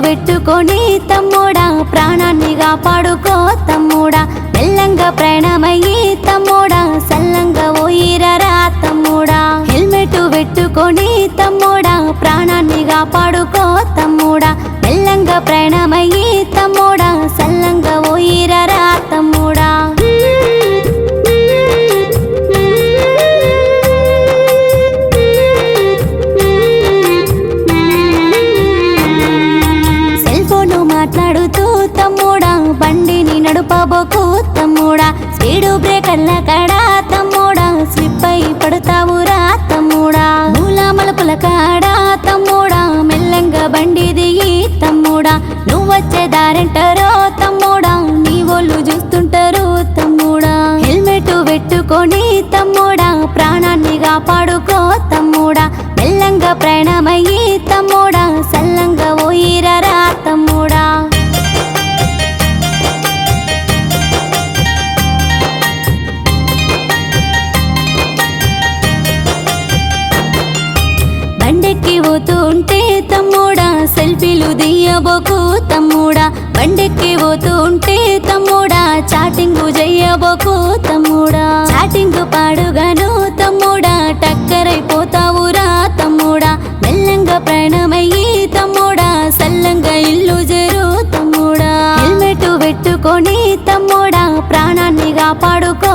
పెట్టుకొని తమ్ముడా ప్రాణాన్ని కాపాడుకో తమ్ముడా మెల్లంగా ప్రయాణమయ్యి తమ్ముడా సల్లంగా పోయిరరా తమ్ముడా హెల్మెట్ పెట్టుకొని తమ్ముడా ప్రాణాన్ని కాపాడుకో తమ్ముడా మెల్లంగా ప్రయాణమయ్యి తమ్ముడా సల్లంగా పోయిరరా తమ్ముడా మాట్లాడుతూ తమ్ముడా బండిని నడుపబోకు తమ్ముడా స్పీడు బ్రేకర్ల కాడా తమ్ముడా స్లిప్ అయి పడతావురా తమ్ముడా మూల మలుపుల కాడా తమ్ముడా మెల్లంగా బండి దిగి తమ్ముడా నువ్వొచ్చే దారంటారో తమ్ముడా నీ ఒళ్ళు చూస్తుంటారు తమ్ముడా హెల్మెట్ పెట్టుకొని తమ్ముడా ప్రాణాన్ని కాపాడుకో తమ్ముడా మెల్లంగా ప్రయాణమయ్యి తమ్ముడా సల్లంగా పోయిరరా తమ్ముడా బండెక్కి పోతుంటే తమ్ముడా సెల్ఫీలు దియ్యబోకు తమ్ముడా బండెక్కి పోతుంటే తమ్ముడా చాటింగు చెయ్యబోకు తమ్ముడా చాటింగు పాడుగాను తమ్ముడా టక్కరైపోతావురా తమ్ముడా మెల్లంగా ప్రయాణమయ్యి తమ్ముడా సల్లంగా ఇల్లు చేరు తమ్ముడా హెల్మెట్ పెట్టుకొని తమ్ముడా ప్రాణాన్ని కాపాడుకో